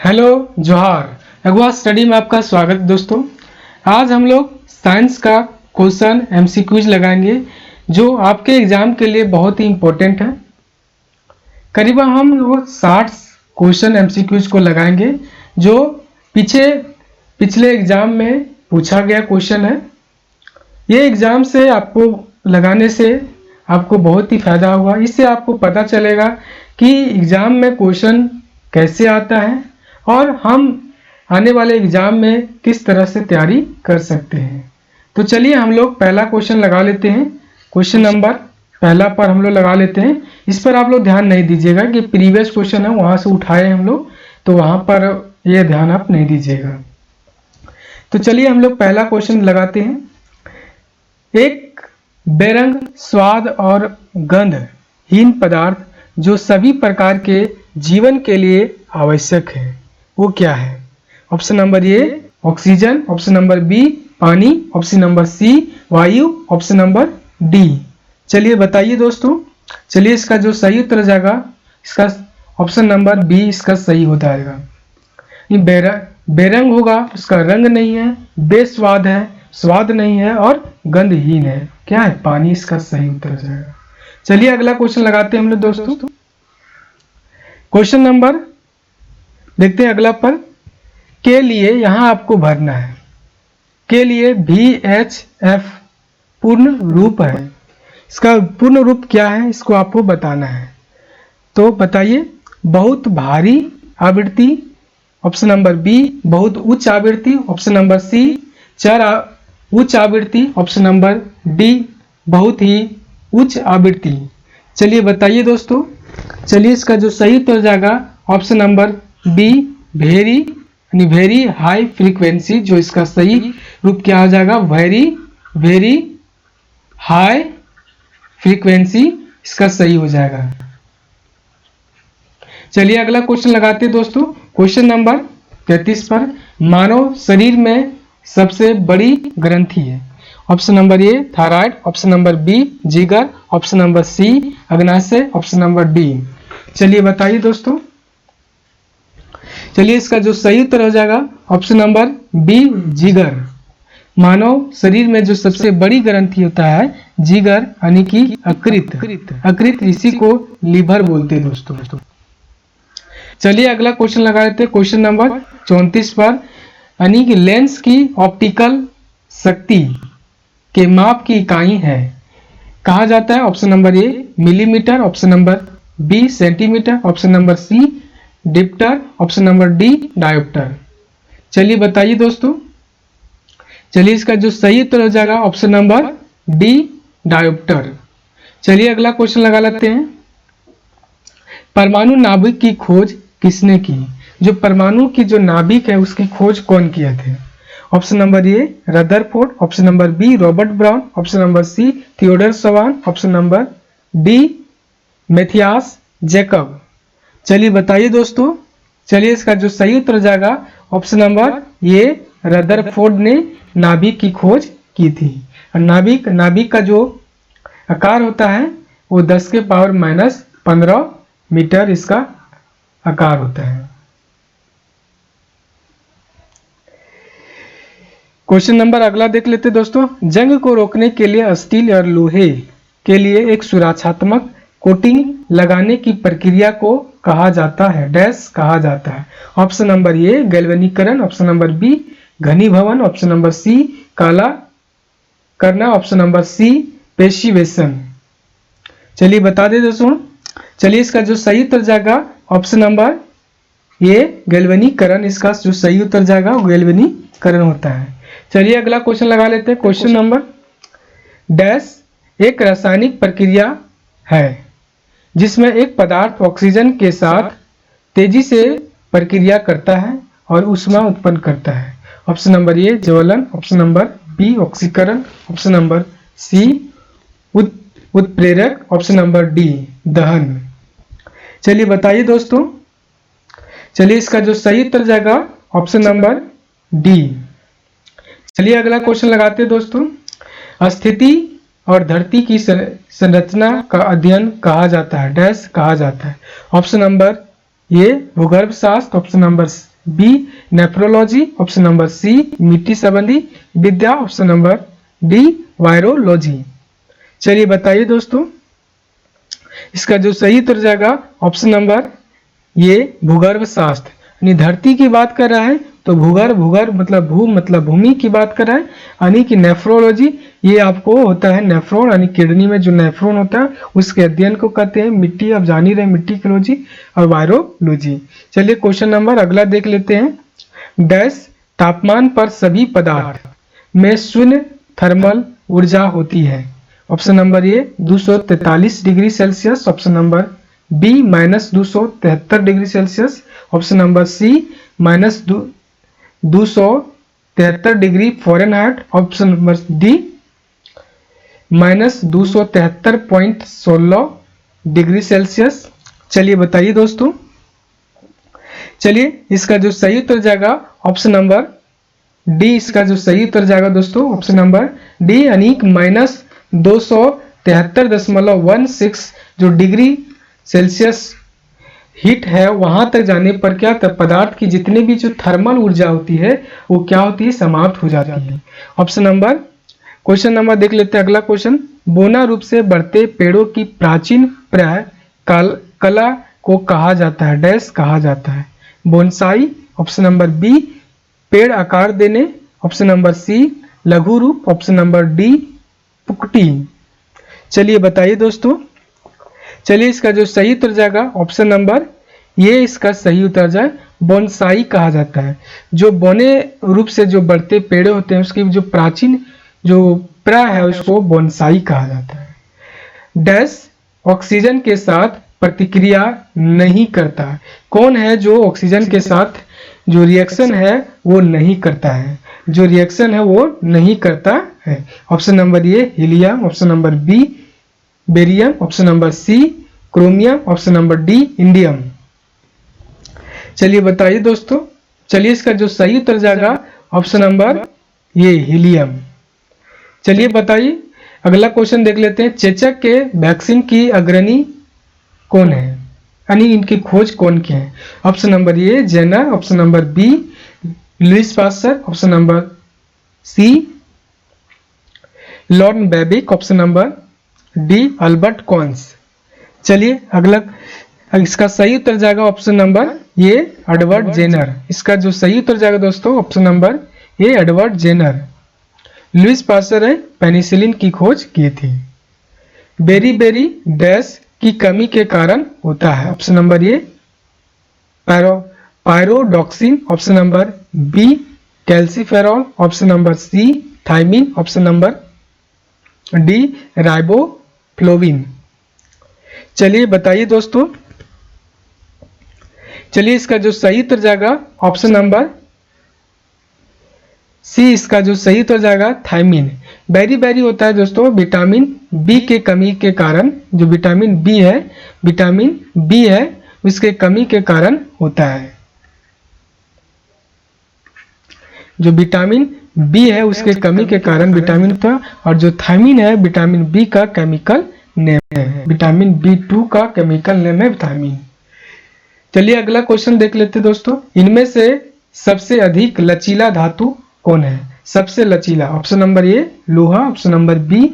Hello जोहार अगवा study में आपका स्वागत दोस्तों। आज हम लोग साइंस का क्वेश्चन एमसीक्यूज लगाएंगे जो आपके एग्जाम के लिए बहुत ही इम्पोर्टेंट है। करीबन हम लोग 60 क्वेश्चन एमसीक्यूज को लगाएंगे जो पिछले एग्जाम में पूछा गया क्वेश्चन है। ये एग्जाम से आपको लगाने से आपको बहुत ही फायदा होगा। इससे आपको पता चलेगा कि एग्जाम में क्वेश्चन कैसे आता है और हम आने वाले एग्जाम में किस तरह से तैयारी कर सकते हैं। तो चलिए हम लोग पहला क्वेश्चन लगा लेते हैं। क्वेश्चन नंबर पहला पर हम लोग लगा लेते हैं। इस पर आप लोग ध्यान नहीं दीजिएगा कि प्रीवियस क्वेश्चन है वहां से उठाए हम लोग, तो वहां पर यह ध्यान आप नहीं दीजिएगा। तो चलिए हम लोग पहला क्वेश्चन लगाते हैं। एक बेरंग स्वाद और गंधहीन पदार्थ जो सभी प्रकार के जीवन के लिए आवश्यक है वो क्या है? Option number A oxygen, option number B पानी, ऑप्शन नंबर सी वायु, ऑप्शन नंबर डी। चलिए बताइए दोस्तों। चलिए इसका जो सही उत्तर जाएगा इसका ऑप्शन नंबर बी इसका सही हो जाएगा। बेरंग होगा, उसका रंग नहीं है, बेस्वाद है, स्वाद नहीं है और गंधहीन है। क्या है? पानी इसका सही उत्तर जाएगा। चलिए अगला क्वेश्चन लगाते हैं हम लोग दोस्तों। क्वेश्चन नंबर देखते हैं अगला पर। के लिए यहां आपको भरना है। के लिए VHF पूर्ण रूप है। इसका पूर्ण रूप क्या है इसको आपको बताना है। तो बताइए। बहुत भारी आवृत्ति, ऑप्शन नंबर बी बहुत उच्च आवृत्ति, ऑप्शन नंबर सी चर उच्च आवृत्ति, ऑप्शन नंबर डी बहुत ही उच्च आवृत्ति। चलिए बताइए दोस्तों। चलिए इसका जो सही उत्तर जाएगा option number be very high frequency. जो इसका सही रूप क्या हो जाएगा? वेरी हाई फ्रीक्वेंसी इसका सही हो जाएगा। चलिए अगला क्वेश्चन लगाते हैं दोस्तों। क्वेश्चन नंबर 33 पर। मानव शरीर में सबसे बड़ी ग्रंथि है। Option number A thyroid, option number B जिगर, ऑप्शन नंबर सी अग्नाशय, ऑप्शन नंबर डी। चलिए बताइए दोस्तों। चलिए इसका जो सही उत्तर हो जाएगा ऑप्शन नंबर बी जिगर। मानव शरीर में जो सबसे बड़ी ग्रंथि होता है जिगर यानी कि अकृत इसी को लीवर बोलते हैं दोस्तों। चलिए अगला क्वेश्चन लगा लेते हैं। क्वेश्चन नंबर 34 पर। यानी कि लेंस की ऑप्टिकल शक्ति के माप की इकाई है कहा जाता है। Option number A millimetre, option number B centimetre, option number C dioptre, option number D dioptre. चलिए बताइए दोस्तों। चलिए इसका जो सही उत्तर हो जाएगा ऑप्शन नंबर डी डायोप्टर। चलिए अगला क्वेश्चन लगा लेते हैं। परमाणु नाभिक की खोज किसने की? जो परमाणु की जो नाभिक है उसकी खोज कौन किए थे? Option number A Rutherford, option number B Robert Brown, option number C Theodor Schwann, option number D Matthias Jacob. चलिए बताइए दोस्तों। चलिए इसका जो सही उत्तर जाएगा ऑप्शन नंबर ए रदरफोर्ड ने नाभिक की खोज की थी। और नाभिक का जो आकार होता है वो 10 के पावर -15 मीटर इसका आकार होता है। क्वेश्चन नंबर अगला देख लेते हैं दोस्तों। जंग को रोकने के लिए स्टील और लोहे के लिए एक सुरक्षात्मक कोटिंग लगाने की प्रक्रिया को कहा जाता है डैश कहा जाता है। ऑप्शन नंबर ए गैल्वेनीकरण, ऑप्शन नंबर बी घनीभवन, ऑप्शन नंबर सी काला करना, ऑप्शन नंबर सी पेशिवेशन। चलिए बता दे दोस्तों। चलिए इसका जो सही उत्तर जाएगा ऑप्शन नंबर ए गैल्वेनीकरण। इसका जो सही उत्तर जाएगा वो गैल्वेनीकरण होता है। चलिए अगला क्वेश्चन लगा लेते हैं। क्वेश्चन नंबर डैश एक रासायनिक प्रक्रिया है जिसमें एक पदार्थ ऑक्सीजन के साथ तेजी से प्रक्रिया करता है और ऊष्मा उत्पन्न करता है। ऑप्शन नंबर ए ज्वलन, ऑप्शन नंबर बी ऑक्सीकरण, ऑप्शन नंबर सी उत्प्रेरक, ऑप्शन नंबर डी दहन। चलिए बताइए दोस्तों। चलिए इसका जो सही उत्तर जाएगा ऑप्शन नंबर डी। चलिए अगला क्वेश्चन लगाते हैं दोस्तों। स्थिति और धरती की संरचना का अध्ययन कहा जाता है डैश कहा जाता है। ऑप्शन नंबर ए भूगर्भ शास्त्र, option number B nephrology, option number C मिट्टी संबंधी विद्या, ऑप्शन नंबर डी वायरोलॉजी। चलिए बताइए दोस्तों, इसका जो सही उत्तर जाएगा ऑप्शन नंबर ये भूगर्भ शास्त्र, यानी धरती की बात कर रहा है तो भूगर्भ, भूगर्भ मतलब भू मतलब भूमि की बात कर रहा है, यानी कि नेफ्रोलॉजी ये आपको होता है नेफ्रॉन, यानी किडनी में जो नेफ्रॉन होता है उसके अध्ययन को कहते हैं। मिट्टी आप जान ही रहे, मिट्टी की और वायरोलॉजी। चलिए क्वेश्चन नंबर अगला देख लेते हैं। डैश तापमान पर सभी पदार्थ में शून्य थर्मल ऊर्जा होती है। Option number A 243 degree Celsius, option number B -273 degree Celsius, option number C -273 degree Fahrenheit, option number D -273.16 degree Celsius. चलिए बताइए दोस्तों, चलिए इसका जो सही उत्तर जाएगा ऑप्शन नंबर डी, इसका जो सही उत्तर जाएगा दोस्तों ऑप्शन नंबर डी, यानी -273.16 जो डिग्री सेल्सियस हीट है वहां तक जाने पर क्या पदार्थ की जितने भी जो थर्मल ऊर्जा होती है वो क्या होती है, समाप्त हो जाती है। ऑप्शन नंबर, क्वेश्चन नंबर देख लेते हैं अगला क्वेश्चन। बोना रूप से बढ़ते पेड़ों की प्राचीन प्राय कला को कहा जाता है, डैश कहा जाता है। बोनसाई, ऑप्शन नंबर बी पेड़ आकार देने, ऑप्शन नंबर सी लघु रूप, ऑप्शन नंबर डी पुकटी। चलिए बताइए दोस्तों, चलिए इसका जो सही उत्तर जाएगा ऑप्शन नंबर ये इसका सही उत्तर जाए बोनसाई कहा जाता है। जो बोने रूप से जो बढ़ते पेड़ होते हैं उसकी जो प्राचीन जो प्राय है उसको बोनसाई कहा जाता है। डैश ऑक्सीजन के साथ प्रतिक्रिया नहीं करता। कौन है जो ऑक्सीजन के साथ जो रिएक्शन है वो नहीं करता है, जो रिएक्शन है वो नहीं करता है। Option number A helium, option number B barium, option number C chromium, option number D indium. चलिए बताइए दोस्तों, चलिए इसका जो सही उत्तर जाएगा ऑप्शन नंबर ये हीलियम। चलिए बताइए अगला क्वेश्चन देख लेते हैं। चेचक के वैक्सीन की अग्रणी कौन है, यानी इनकी खोज कौन की है। Option number A Jenner, option number B Louis Pasteur, option number C Lord बेबिक, ऑप्शन नंबर डी अल्बर्ट कॉन्स। चलिए अगला, इसका सही उत्तर जाएगा ऑप्शन नंबर ये एडवर्ड जेनर। इसका जो सही उत्तर जाएगा दोस्तों ऑप्शन नंबर ये एडवर्ड जेनर। लुइस पास्चर ने पेनिसिलिन की खोज की थी। बेरी बेरी डैश की कमी के कारण होता है। Option number A pyridoxine, option number B calciferol, option number C thiamine, option number D riboflavin. चलिए बताइए दोस्तों, चलिए इसका जो सही उत्तर जाएगा ऑप्शन नंबर सी, इसका जो सही उत्तर जाएगा थाइमिन। बेरी बेरी होता है दोस्तों विटामिन बी के कमी के कारण, जो विटामिन बी है उसके कमी के कारण होता है। जो विटामिन बी है उसके कमी के कारण विटामिन का, और जो थाइमिन है विटामिन बी का केमिकल नेम है, विटामिन B2 का केमिकल नेम है थाइमिन। चलिए अगला क्वेश्चन देख लेते हैं दोस्तों। इनमें से सबसे अधिक लचीला धातु कौन है, सबसे लचीला। ऑप्शन नंबर ए लोहा, ऑप्शन नंबर बी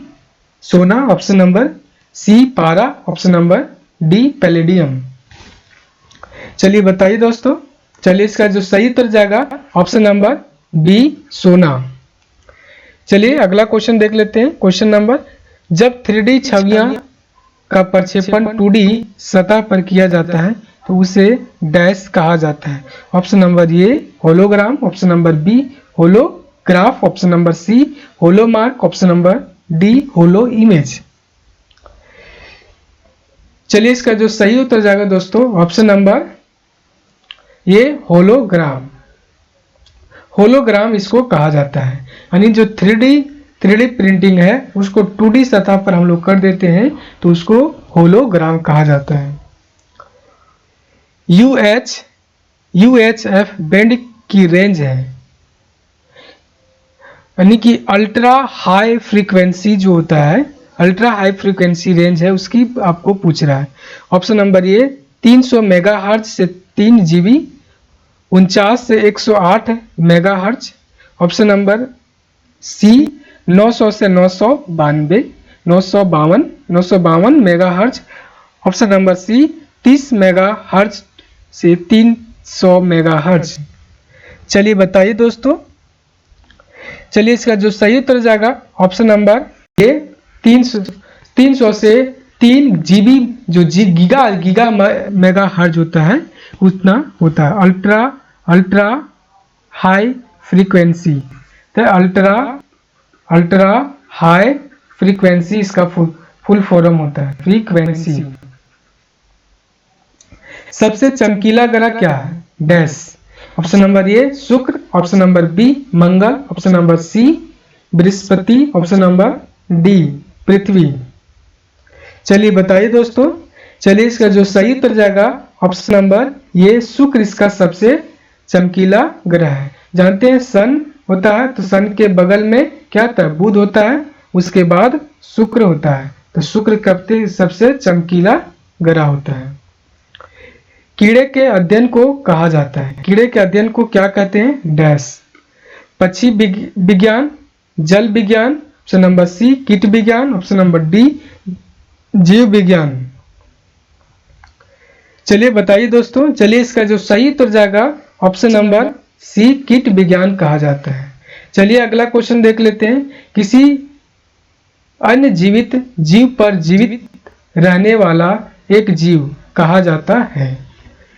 सोना, ऑप्शन नंबर सी पारा, ऑप्शन नंबर डी पैलेडियम। चलिए बताइए दोस्तों, चलिए इसका जो सही उत्तर जाएगा ऑप्शन नंबर बी सोना। चलिए अगला क्वेश्चन देख लेते हैं। क्वेश्चन नंबर, जब 3D छवियां का प्रक्षेपण 2D सतह पर किया जाता है तो उसे डैश कहा जाता है। Option number A hologram, option number B holograph, option number C holomark, option number D holo image. चलिए इसका जो सही उत्तर जाएगा दोस्तों ऑप्शन नंबर ये होलोग्राम। होलोग्राम इसको कहा जाता है, यानी जो 3D प्रिंटिंग है उसको 2D सतह पर हम लोग कर देते हैं तो उसको होलोग्राम कहा जाता है। UHF बैंड की रेंज है, यानी कि अल्ट्रा हाई फ्रीक्वेंसी जो होता है, अल्ट्रा हाई फ्रीक्वेंसी रेंज है उसकी आपको पूछ रहा है। ऑप्शन नंबर ए 300 मेगाहर्ट्ज से 3 GB, 49 से 108 मेगाहर्ट्ज। ऑप्शन नंबर सी 900 से 952 megahertz. Option number C 30 megahertz से 300 मेगाहर्ट्ज। चलिए बताइए दोस्तों, चलिए इसका जो सही उत्तर जाएगा ऑप्शन नंबर ए 300 से 3 जीबी जो गीगा मेगाहर्ट्ज होता है उतना होता है। अल्ट्रा हाई फ्रीक्वेंसी, तो अल्ट्रा हाई फ्रीक्वेंसी इसका फुल फॉर्म होता है, फ्रीक्वेंसी। सबसे चमकीला ग्रह क्या है? डैश। ऑप्शन नंबर ए शुक्र, ऑप्शन नंबर बी मंगल, ऑप्शन नंबर सी बृहस्पति, ऑप्शन नंबर डी पृथ्वी। चलिए बताइए दोस्तों, चलिए इसका जो सही उत्तर जाएगा ऑप्शन नंबर ये शुक्र इसका सबसे चमकीला ग्रह है। जानते हैं सन होता है तो सन के बगल में क्या होता है? बुध होता है, उसके बाद शुक्र होता है, तो शुक्र कब सबसे चमकीला ग्रह होता है। कीड़े के अध्ययन को कहा जाता है, कीड़े के अध्ययन को क्या कहते हैं? डैश। पक्षी विज्ञान, जल विज्ञान, ऑप्शन नंबर सी कीट विज्ञान, ऑप्शन नंबर डी जीव विज्ञान। चलिए बताइए दोस्तों, चलिए इसका जो सही उत्तर जाएगा ऑप्शन नंबर सी कीट विज्ञान कहा जाता है। चलिए अगला क्वेश्चन देख लेते हैं। किसी अन्य जीवित जीव पर जीवित रहने वाला एक जीव कहा जाता है?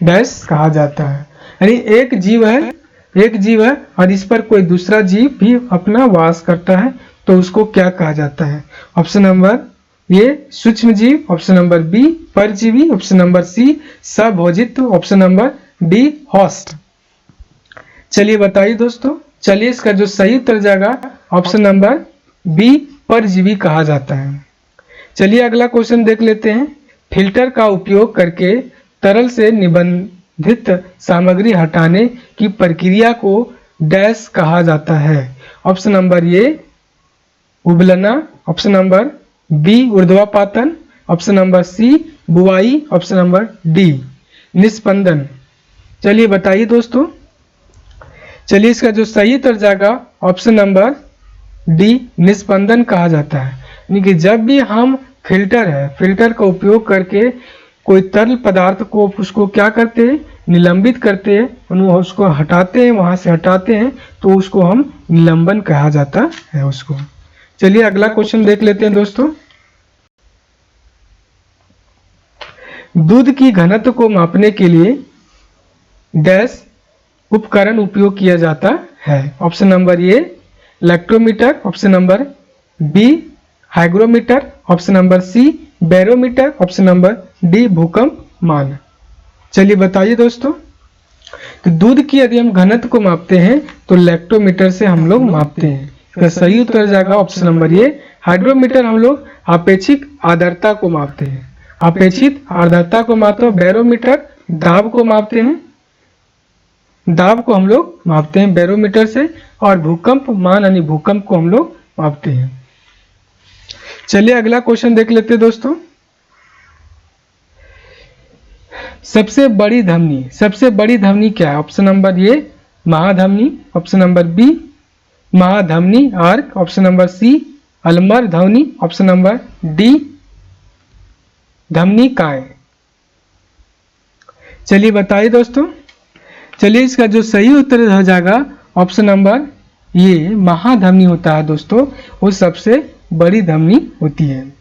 डैश कहा जाता है। यानी एक जीव है और इस पर कोई दूसरा जीव भी अपना वास करता है तो उसको क्या कहा जाता है? ऑप्शन नंबर ए सूक्ष्म जीव, ऑप्शन नंबर बी परजीवी, ऑप्शन नंबर सी सभोजित, ऑप्शन नंबर डी होस्ट। चलिए बताइए दोस्तों, चलिए इसका जो सही उत्तर जाएगा ऑप्शन नंबर बी परजीवी कहा जाता है। चलिए अगला क्वेश्चन देख लेते हैं। फिल्टर का उपयोग करके तरल से निबंधित सामग्री हटाने की प्रक्रिया को डैश कहा जाता है? ऑप्शन नंबर ए उबलना, ऑप्शन नंबर बी ऊर्ध्वापातन, ऑप्शन नंबर सी बुवाई, ऑप्शन नंबर डी निस्पंदन। चलिए बताइए दोस्तों, चलिए इसका जो सही उत्तर जाएगा ऑप्शन नंबर डी निस्पंदन कहा जाता है। यानी कि जब भी हम फिल्टर का उपयोग करके कोई तरल पदार्थ को उसको क्या करते हैं? निलंबित करते हैं, उसको हटाते हैं, वहां से हटाते हैं तो उसको हम निलंबन कहा जाता है उसको। चलिए अगला क्वेश्चन देख लेते हैं दोस्तों। दूध की घनत्व को मापने के लिए डैश उपकरण उपयोग किया जाता है? Option number A lactometer, option number B hygrometer, option number C barometer, option number D भूकंप मान। चलिए बताइए दोस्तों, तो दूध की यदि हम घनत्व को मापते हैं तो लैक्टोमीटर से हम लोग मापते हैं। इसका सही उत्तर जाएगा ऑप्शन नंबर ए हाइड्रोमीटर हम लोग अपेक्षित आर्द्रता को मापते हैं, अपेक्षित आर्द्रता को मापते हैं। बैरोमीटर दाब को मापते हैं, दाब को हम लोग मापते हैं बैरोमीटर से, और भूकंप मान यानी भूकंप को हम लोग मापते हैं। चलिए अगला क्वेश्चन देख लेते हैं दोस्तों। सबसे बड़ी धमनी क्या है? ऑप्शन नंबर ए महाधमनी, ऑप्शन नंबर बी महाधमनी आर्क, ऑप्शन नंबर सी अल्मर ध्वनि, ऑप्शन नंबर डी धमनी काय। चलिए बताइए दोस्तों, चलिए इसका जो सही उत्तर हो जाएगा ऑप्शन नंबर ये महाधमनी होता है दोस्तों, वो सबसे बड़ी धमनी होती है।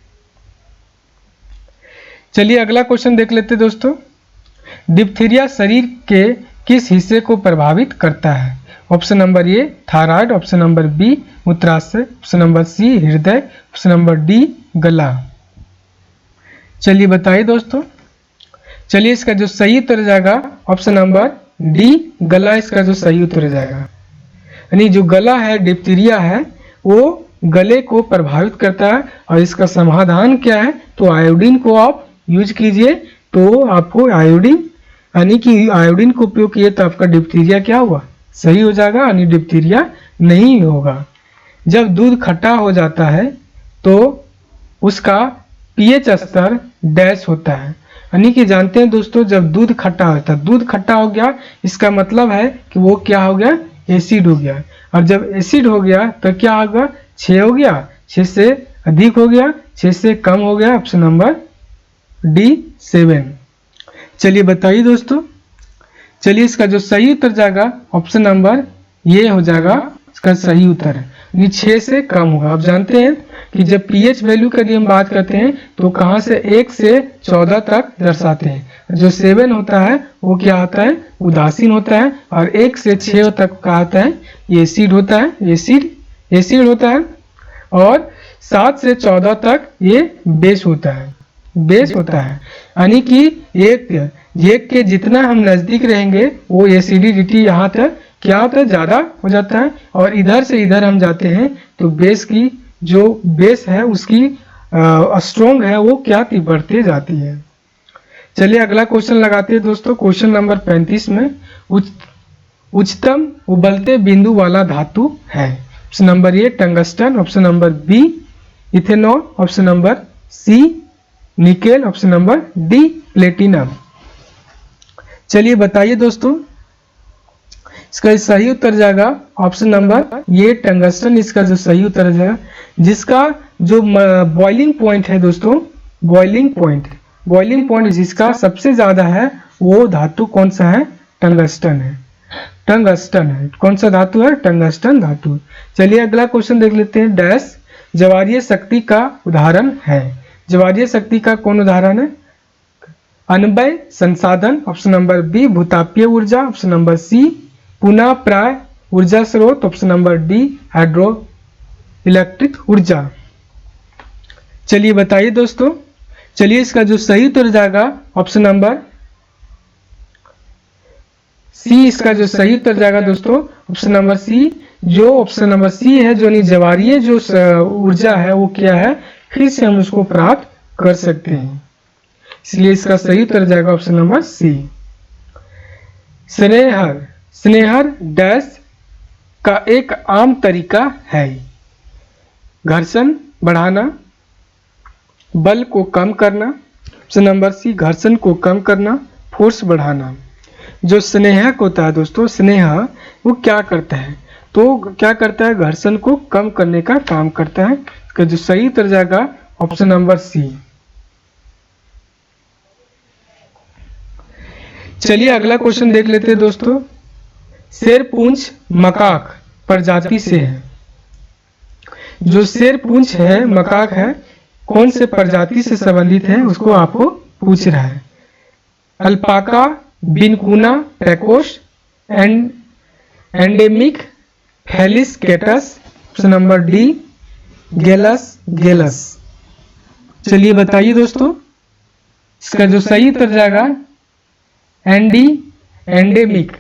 चलिए अगला क्वेश्चन देख लेते हैं दोस्तों। डिप्थीरिया शरीर के किस हिस्से को प्रभावित करता है? Option number A thyroid, option number B मूत्राशय, ऑप्शन नंबर सी हृदय, ऑप्शन नंबर डी गला। चलिए बताइए दोस्तों, चलिए इसका जो सही उत्तर जाएगा ऑप्शन नंबर डी गला इसका जो सही उत्तर जाएगा। यानी जो गला है डिप्थीरिया है वो गले को प्रभावित करता है, और इसका समाधान क्या है? तो आयोडीन को आप यूज कीजिए तो आपको आयोडीन यानी कि आयोडीन को उपयोग किए तो आपका डिप्थीरिया क्या हुआ? सही हो जाएगा, यानी डिप्थीरिया नहीं होगा। जब दूध खट्टा हो जाता है तो उसका पीएच स्तर डैश होता है, यानी कि जानते हैं दोस्तों, जब दूध खट्टा होता है, दूध खट्टा हो गया इसका मतलब है कि वो क्या हो गया, एसिड हो गया। और जब एसिड हो गया तो क्या होगा, 6 हो गया, 6 से अधिक हो गया, 6 से कम हो गया, ऑप्शन नंबर डी 7। चलिए बताइए दोस्तों, चलिए इसका जो सही उत्तर जाएगा ऑप्शन नंबर ये हो जाएगा इसका सही उत्तर है, ये 6 से कम होगा। आप जानते हैं कि जब पीएच वैल्यू की हम बात करते हैं तो कहाँ से 1 से 14 तक दर्शाते हैं। जो 7 होता है वो क्या होता है, उदासीन होता है, और 1 से 6 तक का होता है ये एसिड होता है, एसिड होता है, और 7 से 14 तक ये बेस होता है, यानी कि एक के जितना हम नजदीक रहेंगे वो एसिडिटी यहाँ तक क्या होता है, ज्यादा हो जाता है, और इधर से इधर हम जाते हैं तो बेस की जो बेस है उसकी स्ट्रॉन्ग है वो क्या बढ़ते जाती है। चलिए अगला क्वेश्चन लगाते हैं दोस्तों, क्वेश्चन नंबर 35 में उच्चतम उबलते बिंदु वाला धातु है। Option number A tungsten, option number B ethanol, option number C nickel, option number D platinum. चलिए बताइए दोस्तों, इसका सही उत्तर जाएगा ऑप्शन नंबर ये टंगस्टन, इसका जो सही उत्तर जाएगा, जिसका जो बॉइलिंग पॉइंट है दोस्तों, बॉइलिंग पॉइंट जिसका सबसे ज्यादा है वो धातु कौन सा है, टंगस्टन है। कौन सा धातु है, टंगस्टन धातु। चलिए अगला क्वेश्चन देख लेते हैं, डैश ज्वारीय शक्ति का उदाहरण है। ज्वारीय शक्ति का कौन उदाहरण है, अनवय संसाधन, ऑप्शन नंबर बी भूतापीय ऊर्जा, ऑप्शन नंबर सी पुनः प्राय ऊर्जा स्रोत, option number D hydro electric ऊर्जा। चलिए बताइए दोस्तों, चलिए इसका जो सही उत्तर जाएगा ऑप्शन नंबर सी, इसका जो सही उत्तर जाएगा दोस्तों ऑप्शन नंबर सी। जो ऑप्शन नंबर सी है जो ज्वारीय जो ऊर्जा है वो क्या है, फिर से हम उसको प्राप्त कर सकते हैं, इसलिए इसका सही उत्तर जाएगा ऑप्शन नंबर सी। स्नेहर डैश का एक आम तरीका है, घर्षण बढ़ाना, बल को कम करना, ऑप्शन नंबर सी घर्षण को कम करना, फोर्स बढ़ाना। जो स्नेहक होता है दोस्तों, स्नेह वो क्या करता है, तो क्या करता है, घर्षण को कम करने का काम करता है। इसका जो सही उत्तर जाएगा ऑप्शन नंबर सी। चलिए अगला क्वेश्चन देख लेते हैं दोस्तों, शेरपूंछ मकाक प्रजाति से है। जो शेरपूंछ है, मकाक है, कौन से प्रजाति से संबंधित है उसको आपको पूछ रहा है। Alpaca, बिनकुना, tacos, endemic, Felis कैटस, option number D गेलस। चलिए बताइए दोस्तों, इसका जो सही उत्तर जाएगा एंडेमिक।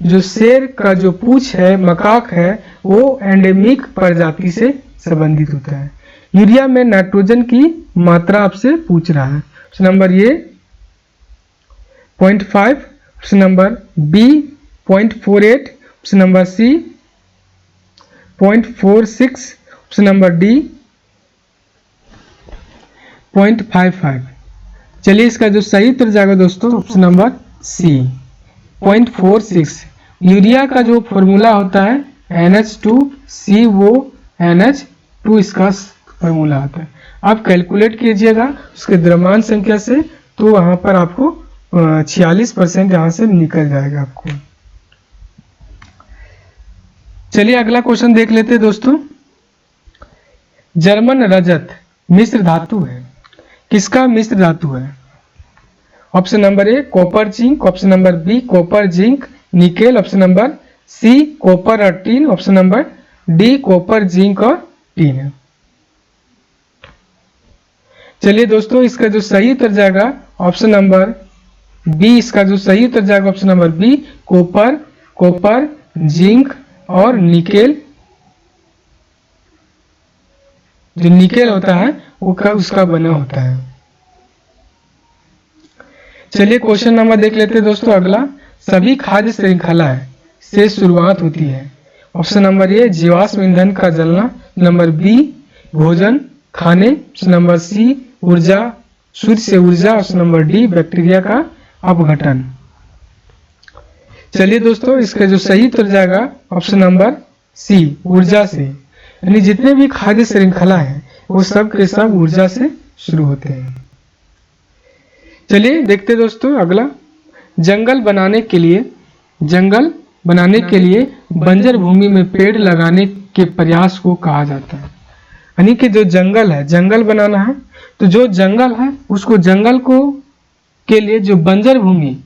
जो शेर का जो पूंछ है, मकाक है, वो एंडेमिक प्रजाति से संबंधित होता है। यूरिया में नाइट्रोजन की मात्रा आपसे पूछ रहा है, option number A 0.5, option number B 0.48, option number C 0.46, option number D 0.55। चलिए इसका जो सही उत्तर जाएगा दोस्तों ऑप्शन नंबर सी 0.46। यूरिया का जो फॉर्मूला होता है NH2CONH2, इसका फॉर्मूला होता है। आप कैलकुलेट कीजिएगा उसके द्रव्यमान संख्या से, तो वहां पर आपको 46% यहाँ से निकल जाएगा आपको। चलिए अगला क्वेश्चन देख लेते हैं दोस्तों, जर्मन रजत मिश्र धातु है, किसका मिश्र धातु है। Option number A copper zinc, option number B copper zinc nickel, option number C copper और tin, option number D copper zinc और टीन। चलिए दोस्तों, इसका जो सही उत्तर जाएगा ऑप्शन नंबर बी, इसका जो सही उत्तर जाएगा option number B copper zinc और निकेल। जो निकेल होता है वो उसका बना होता है। चलिए क्वेश्चन नंबर देख लेते हैं दोस्तों अगला, सभी खाद्य श्रृंखला से शुरुआत होती है। ऑप्शन नंबर ए जीवाश्म ईंधन का जलना, नंबर बी भोजन खाने, ऑप्शन नंबर सी ऊर्जा सूर्य से ऊर्जा। ऑप्शन नंबर डी बैक्टीरिया का अपघटन। चलिए दोस्तों, इसका जो सही उत्तर जाएगा ऑप्शन नंबर सी ऊर्जा से, यानी जितने भी खाद्य श्रृंखला है वो सब के सब ऊर्जा से शुरू होते हैं। चलिए देखते दोस्तों अगला, जंगल बनाने के लिए बंजर भूमि में पेड़ लगाने के प्रयास को कहा जाता है। यानी कि जो जंगल है, जंगल बनाना है, तो जो जंगल है उसको जंगल को के लिए जो बंजर भूमि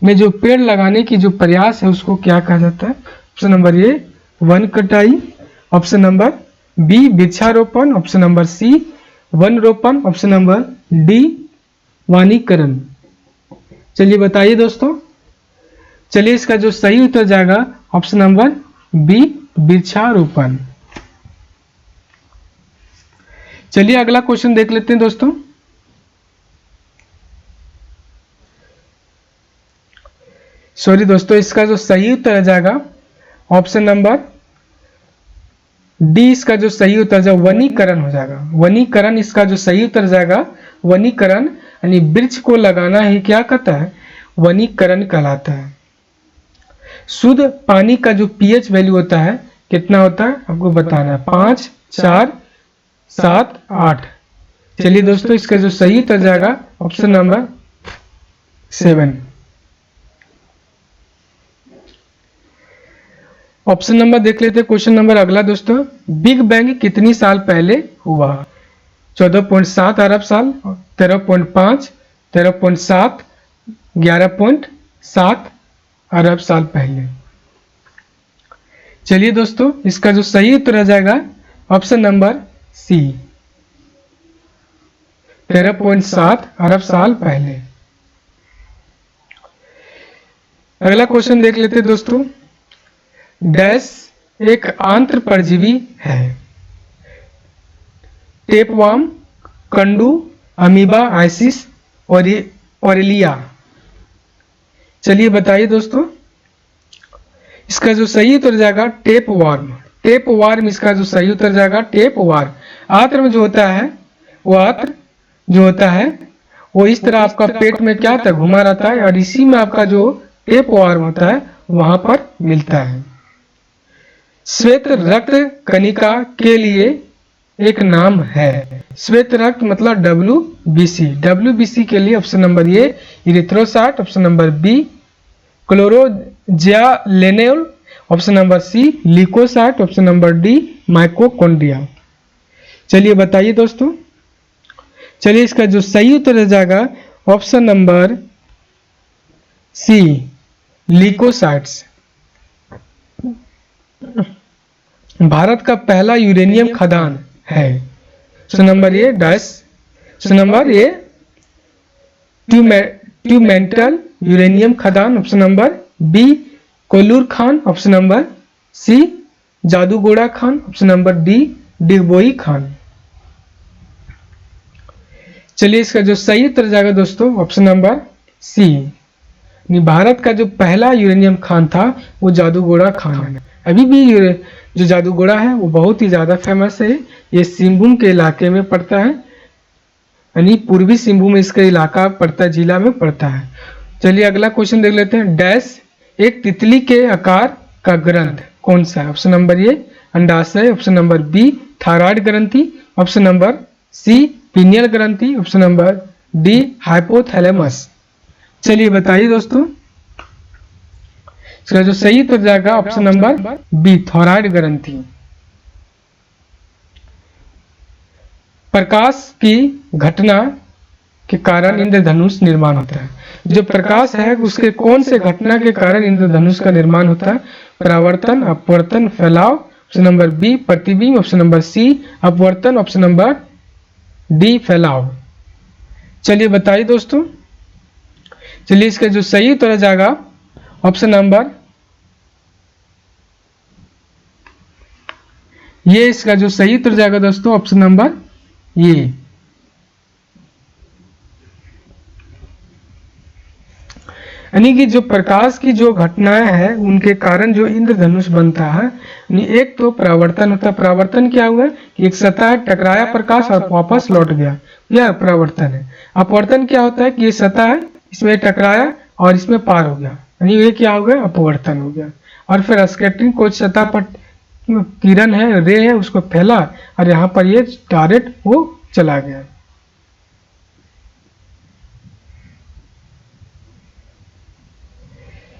में जो पेड़ लगाने की जो प्रयास है उसको क्या कहा जाता है? ऑप्शन नंबर ए वन कटाई, ऑप्शन नंबर बी वृक्षारोपण, ऑप्शन नंबर सी वन रोपण, ऑप्शन नंबर डी वनीकरण। चलिए बताइए दोस्तों। चलिए इसका जो सही उत्तर जाएगा ऑप्शन नंबर बी वृक्षारोपण। चलिए अगला क्वेश्चन देख लेते हैं दोस्तों। सॉरी दोस्तों, इसका जो सही उत्तर जाएगा ऑप्शन नंबर डी, इसका जो सही उत्तर जाएगा वनीकरण हो जाएगा। वनीकरण इसका जो सही उत्तर जाएगा वनीकरण, यानी वृक्ष को लगाना ही क्या कहता है? वनीकरण कहलाता है। शुद्ध पानी का जो पीएच वैल्यू होता है कितना होता है आपको बताना है, 5, 4, 7, 8। चलिए दोस्तों, इसका जो सही उत्तर जाएगा ऑप्शन नंबर 7। ऑप्शन नंबर देख लेते हैं क्वेश्चन नंबर अगला दोस्तों। बिग बैंग कितनी साल पहले हुआ? 14.7 अरब साल, 13.5, 13.7, 11.7 अरब साल पहले। चलिए दोस्तों, इसका जो सही उत्तर आ जाएगा ऑप्शन नंबर सी 13.7 अरब साल पहले। अगला क्वेश्चन देख लेते हैं दोस्तों। डैश एक आंत्र परजीवी है? टेपवार्म, कंडू, अमीबा, आइसिस और ओरेलिया। चलिए बताइए दोस्तों। इसका जो सही उत्तर जाएगा टेपवार्म। टेपवार्म इसका जो सही उत्तर जाएगा टेपवार्म। आंत्र में जो होता है वो आंत्र जो होता है वो इस तरह आपका पेट में क्या होता है घुमा रहता है, और इसी में आपका जो टेपवार्म होता है वहां पर मिलता है। श्वेत रक्त कणिका के लिए एक नाम है। श्वेत रक्त मतलब WBC। WBC के लिए option number A erythrocyte, option number B क्लोरोजियालेनोल, option number C leucocyte, option number D mitochondria. चलिए बताइए दोस्तों। चलिए इसका जो सही उत्तर हो जाएगा ऑप्शन नंबर सी ल्यूकोसाइट्स। भारत का पहला यूरेनियम खदान है। Option number A dash, option number A ट्यूमेंटल यूरेनियम खदान, ऑप्शन नंबर बी कोल्लूर खान, ऑप्शन नंबर सी जादूगोड़ा खान, ऑप्शन नंबर डी डिगबोई खान। चलिए इसका जो सही उत्तर जाएगा दोस्तों ऑप्शन नंबर सी। भारत का जो पहला यूरेनियम खान था वो जादूगोड़ा खान है। अभी भी जो जादूगोड़ा है वो बहुत ही ज़्यादा फेमस है। ये सिंहभूम के इलाके में पड़ता है, यानी पूर्वी सिंहभूम इसका इलाका पड़ता है, जिला में पड़ता है। चलिए अगला क्वेश्चन देख लेते हैं। डैश एक तितली के आकार का ग्रंथ कौन सा है? ऑप्शन नंबर ए अंडाशय, ऑप्शन नंबर बी थायराइड ग्रंथि, ऑप्शन नंबर सी पीनियल ग्रंथि, ऑप्शन नंबर डी हाइपोथैलेमस। चलिए बताइए दोस्तों। इसका जो सही उत्तर जाएगा ऑप्शन नंबर बी थायराइड ग्रंथि। प्रकाश की घटना के कारण इंद्रधनुष निर्माण होता है। जो प्रकाश है उसके कौन से घटना के कारण इंद्रधनुष का निर्माण होता है? परावर्तन, अपवर्तन, फैलाव, ऑप्शन नंबर बी प्रतिबिंब, ऑप्शन नंबर सी अपवर्तन, ऑप्शन नंबर डी फैलाव। चलिए बताइए दोस्तों। चलिए इसका जो सही उत्तर जाएगा ऑप्शन नंबर ये, इसका जो सही उत्तर जाएगा दोस्तों ऑप्शन नंबर ये। यानी कि जो प्रकाश की जो घटनाएं हैं उनके कारण जो इंद्रधनुष बनता है, यानी एक तो परावर्तन होता है। परावर्तन क्या हुआ कि एक सतह टकराया प्रकाश और वापस लौट गया, यह परावर्तन है। अपवर्तन क्या होता है कि ये सतह है, इसमें टकराया और इसमें पार हो गया, यानी ये क्या हो गया, अपवर्तन हो गया। और फिर स्कैटरिंग, कोई सतह पर किरण है, रे है, उसको फैला और यहाँ पर ये डायरेक्ट वो चला गया।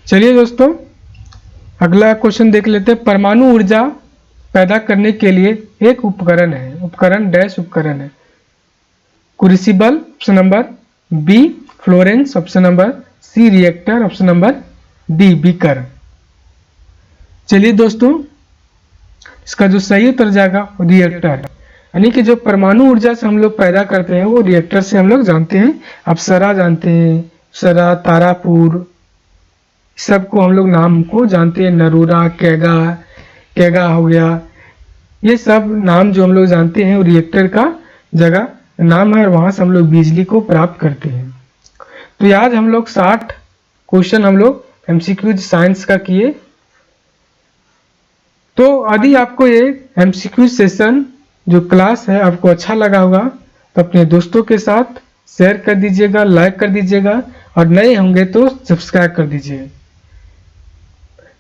चलिए दोस्तों अगला क्वेश्चन देख लेते हैं। परमाणु ऊर्जा पैदा करने के लिए एक उपकरण है, उपकरण डैश उपकरण है। Crucible option number B, Florence option number C, reactor option number D, beaker. चलिए दोस्तों इसका जो सही उत्तर जाएगा रिएक्टर, यानी कि जो परमाणु ऊर्जा से हम लोग पैदा करते हैं वो रिएक्टर से हम लोग जानते हैं। अप्सरा जानते हैं, अप्सरा, तारापुर, सबको हम लोग नाम को जानते हैं। नरूरा, कैगा, कैगा हो गया, ये सब नाम जो हम लोग जानते हैं वो रिएक्टर का जगह नाम है और वहां से हम लोग बिजली को प्राप्त करते हैं। तो आज हम लोग 60 क्वेश्चन हम लोग एमसीक्यू साइंस का किए। तो यदि आपको ये एमसीक्यू सेशन जो क्लास है आपको अच्छा लगा होगा तो अपने दोस्तों के साथ शेयर कर दीजिएगा, लाइक कर दीजिएगा और नए होंगे तो सब्सक्राइब कर दीजिए।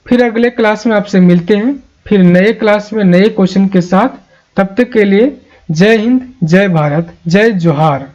फिर अगले क्लास में आपसे मिलते हैं, फिर नए क्लास में नए क्वेश्चन के साथ। तब तक के लिए जय हिंद, जय भारत, जय जोहार।